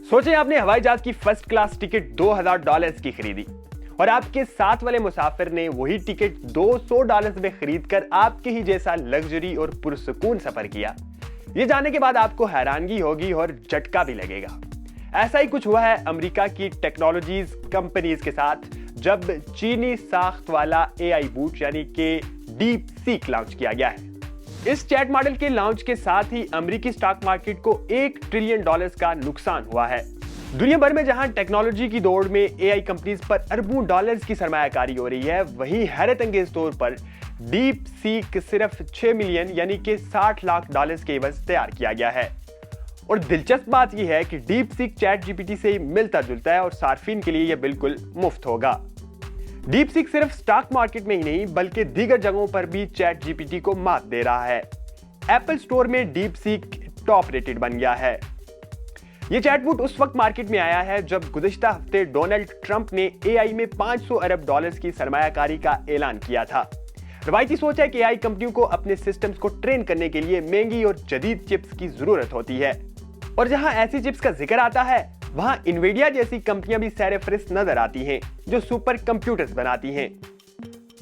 सोचें आपने हवाई जहाज की फर्स्ट क्लास टिकट $2000 की खरीदी और आपके साथ वाले मुसाफिर ने वही टिकट $200 में खरीदकर आपके ही जैसा लग्जरी और पुरसुकून सफर किया। ये जानने के बाद आपको हैरानगी होगी और झटका भी लगेगा। ऐसा ही कुछ हुआ है अमेरिका की टेक्नोलॉजीज कंपनीज के साथ जब चीनी साख्त वाला एआई बूट यानी कि डीप सीक लॉन्च किया गया है। इस चैट मॉडल के लॉन्च के साथ ही अमेरिकी स्टॉक मार्केट को $1 ट्रिलियन का नुकसान हुआ है। दुनिया भर में जहां टेक्नोलॉजी की दौड़ में एआई कंपनीज पर अरबों डॉलर्स की सरमायाकारी हो रही है, वहीं हैरत अंगेज तौर पर डीप सीक सिर्फ 6 मिलियन यानी कि $60 लाख के एवज तैयार किया गया है। और दिलचस्प बात यह है कि डीप सीक चैट जीपीटी से मिलता जुलता है और सार्फिन के लिए यह बिल्कुल मुफ्त होगा। डीप सीक सिर्फ स्टॉक मार्केट में ही नहीं बल्कि दीगर जगहों पर भी चैट जीपीटी को मात दे रहा है। एप्पल स्टोर में डीप सीक टॉप रेटेड बन गया है। यह चैटबॉट उस वक्त मार्केट में आया है जब गुज़िश्ता हफ्ते डोनाल्ड ट्रंप ने एआई में $500 अरब की सरमायाकारी का ऐलान किया था। रवायती सोच है कि एआई कंपनियों को अपने सिस्टम्स को ट्रेन करने के लिए महंगी और जदीद चिप्स की जरूरत होती है, और जहां ऐसी चिप्स का जिक्र आता है वहां इन्विडिया जैसी कंपनियां भी सैर-ए-फहरिस्त नजर आती हैं जो सुपर कंप्यूटर्स बनाती हैं।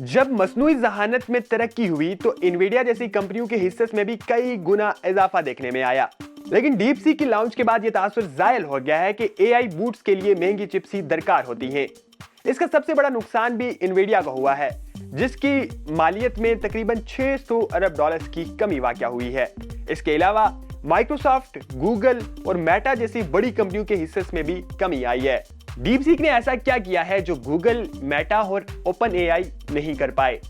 जब मसनूई ज़हानत में तरक्की हुई तो इन्विडिया जैसी कंपनियों के हिस्से में भी कई गुना इजाफा देखने में आया, लेकिन डीप सीक की लॉन्च के बाद यह तासुर ज़ायल हो गया है कि एआई बूट्स के लिए महंगी चिप्स ही दरकार होती हैं। इसका सबसे बड़ा नुकसान भी इन्विडिया को हुआ है, जिसकी मालियत में तकरीबन $600 अरब की कमी वाक़या हुई है। इसके अलावा माइक्रोसॉफ्ट, गूगल और मेटा जैसी बड़ी कंपनियों के हिस्से में भी कमी आई है। डीप सीक ने ऐसा क्या किया है जो गूगल, मेटा और ओपन एआई नहीं कर पाए?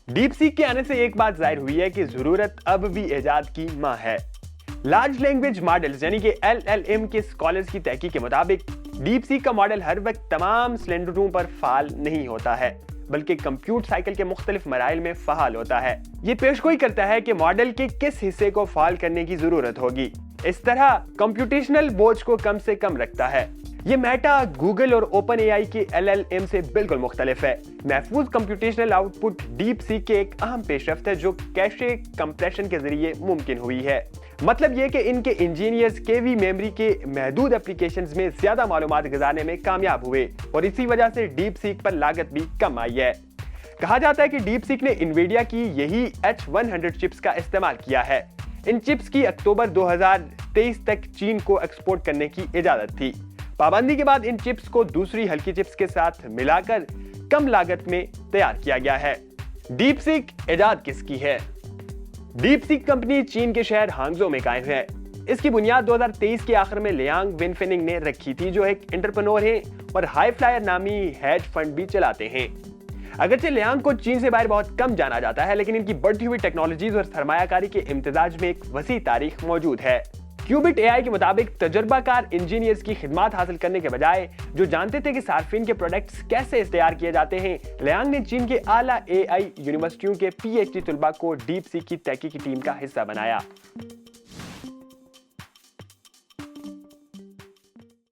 डीप सीक के आने से एक बात जाहिर हुई है कि जरूरत अब भी इजाद की मां है। लार्ज लैंग्वेज मॉडल्स यानी कि LLM के स्कॉलर्स की तहकीक के मुताबिक डीप सीक का मॉडल हर वक्त तमाम सिलेंडरों पर फाल नहीं होता है, बल्कि कंप्यूट साइकिल के मुख्तलिफ मराइल में फहाल होता है। ये पेशगोई करता है कि मॉडल के किस हिस्से को फाल करने की जरूरत होगी। इस तरह कंप्यूटेशनल बोझ को कम से कम रखता है। ये मेटा, गूगल और ओपन एआई के LLM से बिल्कुल मुख्तलिफ है। महफूज कंप्यूटेशनल आउटपुट डीप सीक के एक अहम पेशरफ्त है जो कैशे कंप्रेशन के जरिए मुमकिन हुई है। मतलब यह कि इनके इंजीनियर्स केवी मेमोरी के महदूद एप्लीकेशंस में ज्यादा मालूमात गुजारने में कामयाब हुए और इसी वजह से डीप सीक पर लागत भी कम आई है। कहा जाता है कि डीप सीक ने इन्विडिया की यही H100 चिप्स का इस्तेमाल किया है। इन चिप्स की अक्टूबर 2023 तक चीन को एक्सपोर्ट करने की इजाजत थी। पाबंदी के बाद इन चिप्स को दूसरी हल्की चिप्स के साथ मिलाकर कम लागत में तैयार किया गया है। डीप सीक इजाद किसकी है? डीप सीक कंपनी चीन के शहर हांगझो में कायम है। इसकी बुनियाद 2023 के आखिर में लियांग विनफेनिंग ने रखी थी, जो एक एंटरप्रेन्योर हैं और हाई फ्लायर नामी हेज फंड भी चलाते हैं। अगरचे लियांग को चीन से बाहर बहुत कम जाना जाता है, लेकिन इनकी बढ़ती हुई टेक्नोलॉजीज और सरमायाकारी के इम्तिजाज में एक वसी तारीख मौजूद है। क्यूबिट एआई के मुताबिक तजुर्बाकार इंजीनियर्स की खिदमत हासिल करने के बजाय जो जानते थे कि सार्फिन के प्रोडक्ट्स कैसे तैयार किए जाते हैं, लियांग ने चीन के आला एआई यूनिवर्सिटियों के PhD तुलबा को डीप सीक की तहकीकी टीम का हिस्सा बनाया।